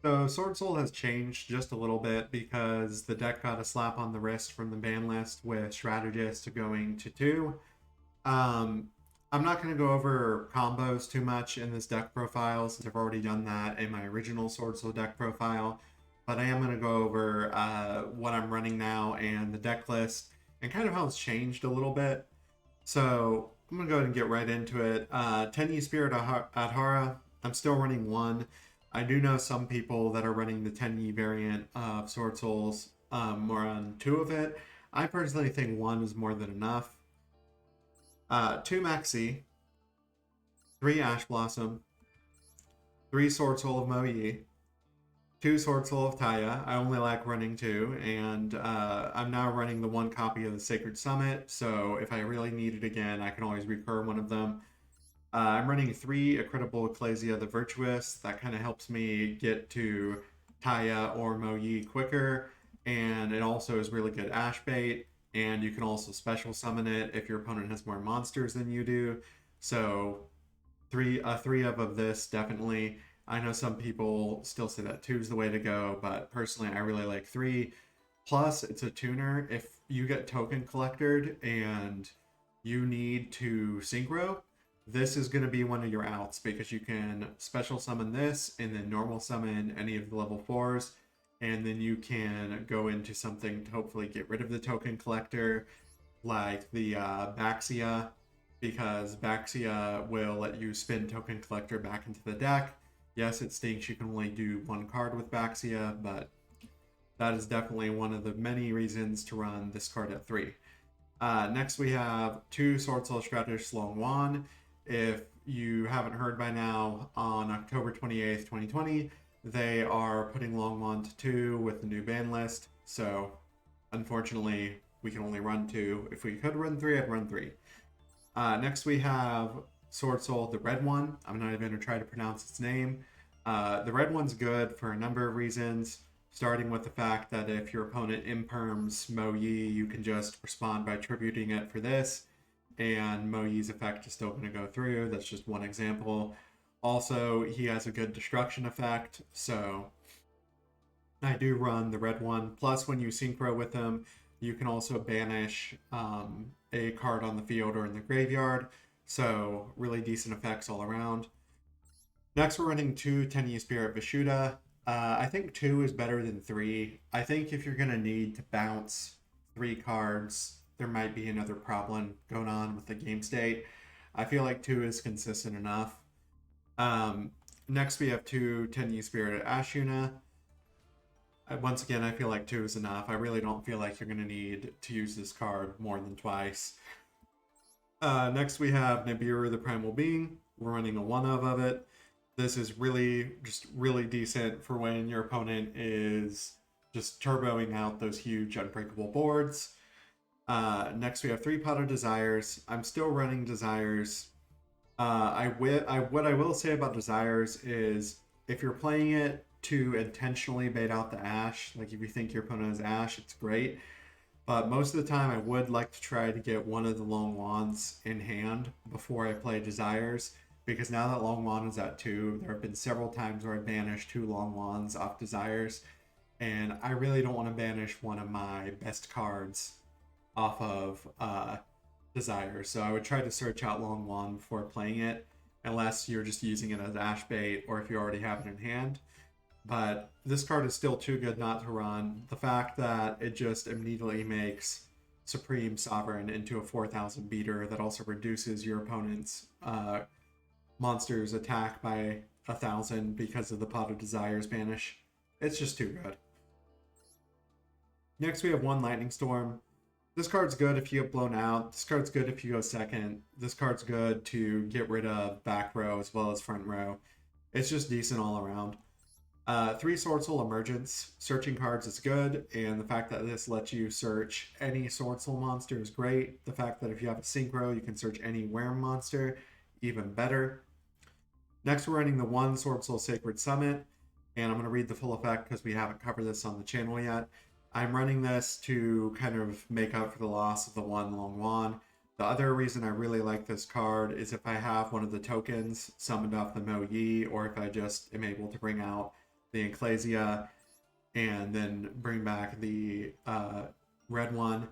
So Sword Soul has changed just a little bit because the deck got a slap on the wrist from the ban list with Strategist going to 2. Um, I'm not going to go over combos too much in this deck profile since I've already done that in my original Sword Soul deck profile, but I am going to go over what I'm running now and the deck list and kind of how it's changed a little bit. So I'm going to go ahead and get right into it. Tenyi Spirit Adhara, I'm still running one. I do know some people that are running the Tenyi variant of Sword Souls more on two of it. I personally think one is more than enough. Two Maxi, three Ash Blossom, three Sword Soul of Mo Yi, two Sword Soul of Taya. I only like running two, and I'm now running the one copy of the Sacred Summit, so if I really need it again, I can always recur one of them. I'm running three Accreditable Ecclesia the Virtuous. That kind of helps me get to Taya or Mo Yi quicker, and it also is really good Ash bait. And you can also special summon it if your opponent has more monsters than you do. So three of this definitely. I know some people still say that two is the way to go, but personally I really like three. Plus, it's a tuner. If you get token collected and you need to synchro, this is going to be one of your outs because you can special summon this and then normal summon any of the level 4s. And then you can go into something to hopefully get rid of the token collector, like the Baxia, because Baxia will let you spin token collector back into the deck. Yes, it stinks you can only do one card with Baxia, but that is definitely one of the many reasons to run this card at 3. Next, we have two Sword Soul Strategist Long Wan. If you haven't heard by now, on October 28th, 2020, they are putting Long Wan to 2 with the new ban list. So, unfortunately, we can only run 2. If we could run 3, I'd run 3. Next, we have Sword Soul, the red one. I'm not even going to try to pronounce its name. The red one's good for a number of reasons, starting with the fact that if your opponent imperms Mo Yi, you can just respond by tributing it for this, and Mo Yi's effect is still going to go through. That's just one example. Also, he has a good destruction effect, so I do run the red one. Plus, when you synchro with him, you can also banish a card on the field or in the graveyard. So, really decent effects all around. Next, we're running two Tenyi Spirit Vishuddha. I think two is better than three. I think if you're going to need to bounce three cards, there might be another problem going on with the game state. I feel like two is consistent enough. Next, we have two Tenyi Spirit Ashuna. Once again, I feel like two is enough. I really don't feel like you're going to need to use this card more than twice. Next, we have Nibiru the Primal Being. We're running a one of it. This is really decent for when your opponent is just turboing out those huge unbreakable boards. Next, we have three Pot of Desires. I'm still running Desires. What I will say about Desires is if you're playing it to intentionally bait out the Ash, like if you think your opponent has Ash, it's great. But most of the time, I would like to try to get one of the Long Wands in hand before I play Desires, because now that Long Wand is at 2, there have been several times where I banished 2 Long Wands off Desires, and I really don't want to banish one of my best cards off of Desires. So I would try to search out Long Wand before playing it, unless you're just using it as Ash bait or if you already have it in hand. But this card is still too good not to run. The fact that it just immediately makes Supreme Sovereign into a 4,000 beater that also reduces your opponent's monster's attack by 1,000 because of the Pot of Desires banish. It's just too good. Next, we have one Lightning Storm. This card's good if you get blown out. This card's good if you go second. This card's good to get rid of back row as well as front row. It's just decent all around. Three Sword Soul Emergence. Searching cards is good, and the fact that this lets you search any Sword Soul monster is great. The fact that if you have a Synchro, you can search any Worm monster, even better. Next, we're running the one Sword Soul Sacred Summit, and I'm going to read the full effect because we haven't covered this on the channel yet. I'm running this to kind of make up for the loss of the one Long Wand. The other reason I really like this card is if I have one of the tokens summoned off the Mo Yi, or if I just am able to bring out the Ecclesia, and then bring back the red one.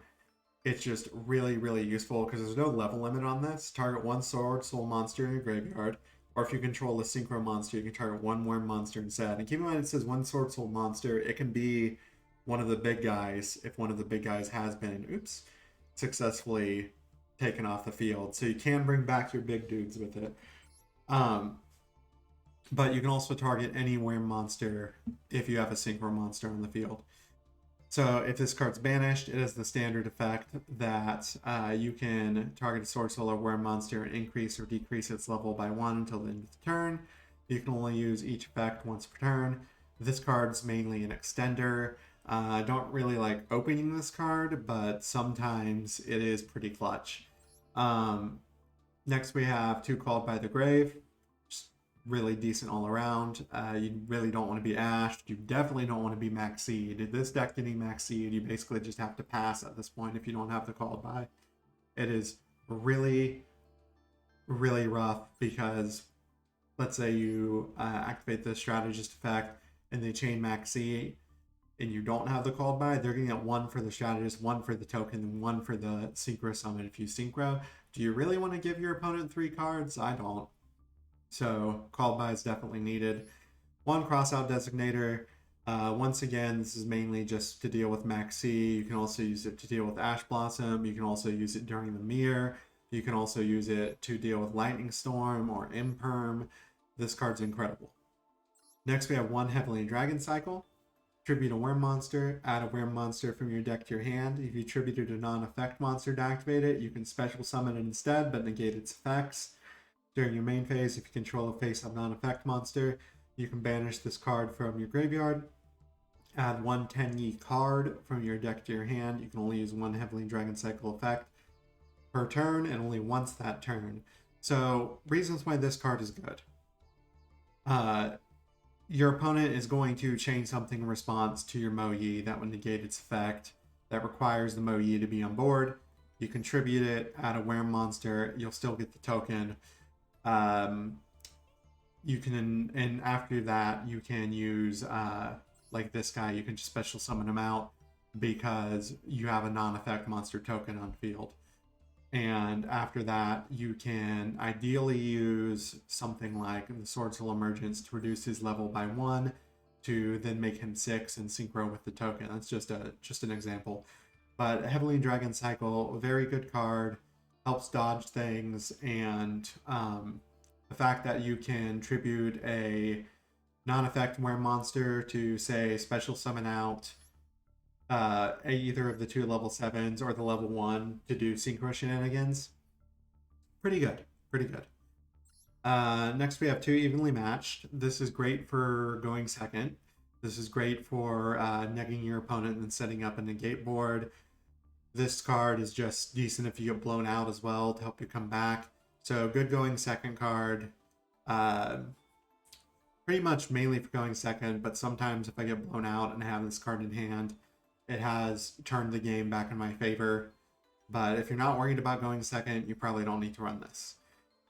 It's just really, really useful because there's no level limit on this. Target one sword soul monster in your graveyard, or if you control a synchro monster, you can target one more monster instead. And keep in mind, it says one sword soul monster. It can be one of the big guys if one of the big guys has been, successfully taken off the field. So you can bring back your big dudes with it. But you can also target any worm monster if you have a synchro monster on the field. So if this card's banished, it has the standard effect that you can target a sword soul or worm monster and increase or decrease its level by 1 until the end of the turn. You can only use each effect once per turn. This card's mainly an extender. I don't really like opening this card, but sometimes it is pretty clutch. Next we have Two Called by the Grave. Just really decent all around. You really don't want to be ashed. You definitely don't want to be max seed. This deck getting max seed, you basically just have to pass at this point if you don't have the Called by. It is really, really rough because let's say you activate the strategist effect and they chain max seed and you don't have the Called by, they're going to get 1 for the strategist, 1 for the token, and 1 for the synchro summon if you synchro. Do you really want to give your opponent 3 cards? I don't. So Called by is definitely needed. 1 crossout designator. Once again, this is mainly just to deal with Max C. You can also use it to deal with Ash Blossom. You can also use it during the mirror. You can also use it to deal with Lightning Storm or Imperm. This card's incredible. Next, we have 1 Heavenly Dragon Cycle. Tribute a worm monster, add a worm monster from your deck to your hand. If you tributed a non-effect monster to activate it, you can special summon it instead, but negate its effects. During your main phase, if you control a face-up non-effect monster, you can banish this card from your graveyard. Add 1 Tenyi card from your deck to your hand. You can only use 1 Heavenly Dragon Cycle effect per turn, and only once that turn. So, reasons why this card is good. Your opponent is going to chain something in response to your Mo-Yi that would negate its effect. That requires the Mo-Yi to be on board. You contribute it, add a worm monster, you'll still get the token. You can, and after that, you can use, like this guy, you can just special summon him out because you have a non-effect monster token on field. And after that, you can ideally use something like the Sword Soul Emergence to reduce his level by 1 to then make him 6 and synchro with the token. That's just an example. But Heavenly Dragon Cycle, very good card, helps dodge things, and the fact that you can tribute a non-effect worm monster to, say, special summon out either of the 2 level 7s or the level 1 to do synchro shenanigans. Pretty good. Next we have 2 Evenly Matched. This is great for going second. This is great for negging your opponent and setting up a negate board. This card is just decent if you get blown out as well to help you come back. So good going second card. Pretty much mainly for going second, but sometimes if I get blown out and I have this card in hand, it has turned the game back in my favor. But if you're not worried about going second, you probably don't need to run this.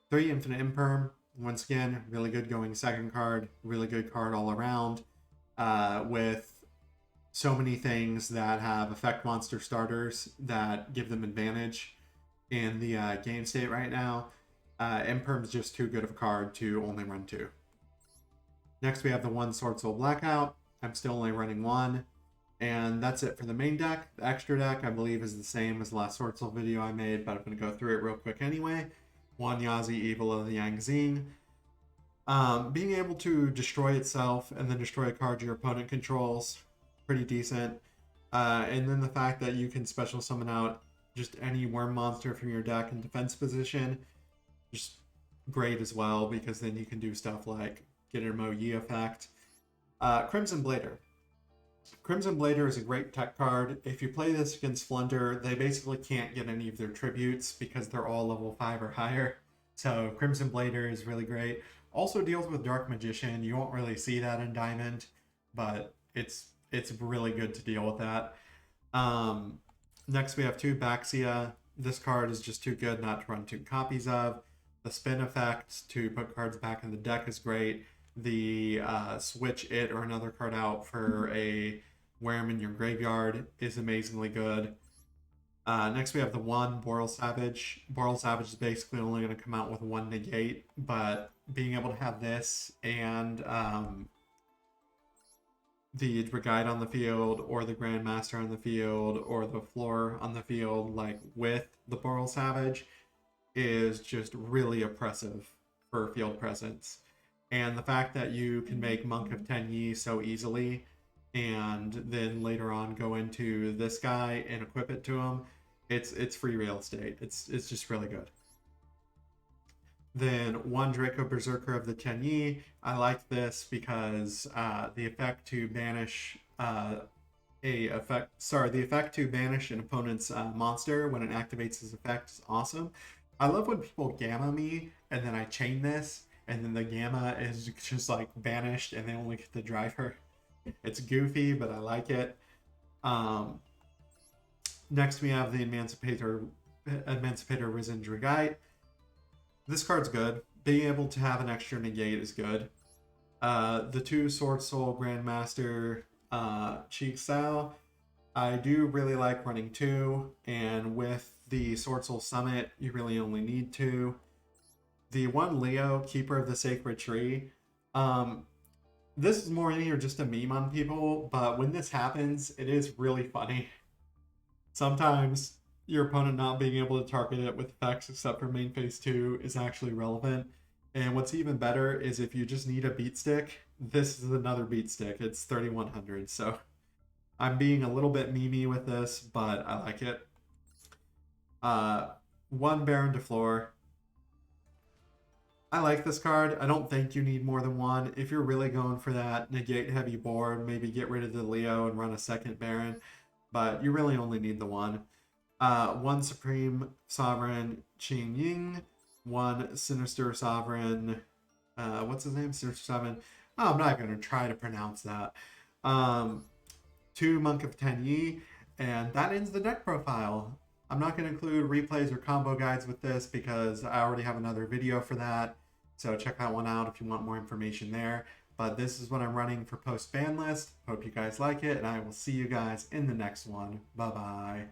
3 Infinite Imperm. Once again, really good going second card. Really good card all around. With so many things that have effect monster starters that give them advantage in the game state right now. Imperm's just too good of a card to only run 2. Next we have the 1 Sword Soul Blackout. I'm still only running 1. And that's it for the main deck. The extra deck, I believe, is the same as the last Sword Soul video I made, but I'm going to go through it real quick anyway. 1 Yazi Evil of the Yangzing. Being able to destroy itself and then destroy a card your opponent controls, pretty decent. And then the fact that you can special summon out just any worm monster from your deck in defense position, just great as well, because then you can do stuff like get a Mo-Yi effect. Crimson Blader. Crimson Blader is a great tech card. If you play this against Flunder, they basically can't get any of their tributes because they're all level 5 or higher. So Crimson Blader is really great. Also deals with Dark Magician. You won't really see that in Diamond, but it's really good to deal with that. Next we have 2 Baxia. This card is just too good not to run 2 copies of. The spin effect to put cards back in the deck is great. the switch it or another card out for a Wham in your graveyard is amazingly good. Next we have the one Boral Savage. Boral Savage is basically only going to come out with one negate, but being able to have this and the Dragite on the field, or the Grandmaster on the field, or the Floor on the field, like with the Boral Savage, is just really oppressive for field presence. And the fact that you can make Monk of Tenyi so easily, and then later on go into this guy and equip it to him, it's free real estate. It's just really good. Then one Draco Berserker of the Tenyi. I like this because the effect to banish the effect to banish an opponent's monster when it activates his effect is awesome. I love when people gamma me and then I chain this and then the gamma is just like banished and they only get the driver. It's goofy, but I like it. Next we have the Emancipator Risen Dragite. This card's good. Being able to have an extra negate is good. The two Swordsoul Grandmaster Cheek Style, I do really like running two, and with the Swordsoul Summit, you really only need two. The one Leo, Keeper of the Sacred Tree, this is more in here just a meme on people, but when this happens, it is really funny. Sometimes your opponent not being able to target it with effects except for main phase 2 is actually relevant. And what's even better is if you just need a beat stick, this is another beat stick. It's 3100, so I'm being a little bit memey with this, but I like it. One Baron de Flor. I like this card. I don't think you need more than one. If you're really going for that negate heavy board, maybe get rid of the Leo and run a second Baron, but you really only need the one. One Supreme Sovereign Qing Ying, one Sinister Sovereign, what's his name? Sinister Sovereign. Oh, I'm not going to try to pronounce that. Two Monk of Tenyi, and that ends the deck profile. I'm not going to include replays or combo guides with this because I already have another video for that. So check that one out if you want more information there. But this is what I'm running for post ban list. Hope you guys like it, and I will see you guys in the next one. Bye-bye.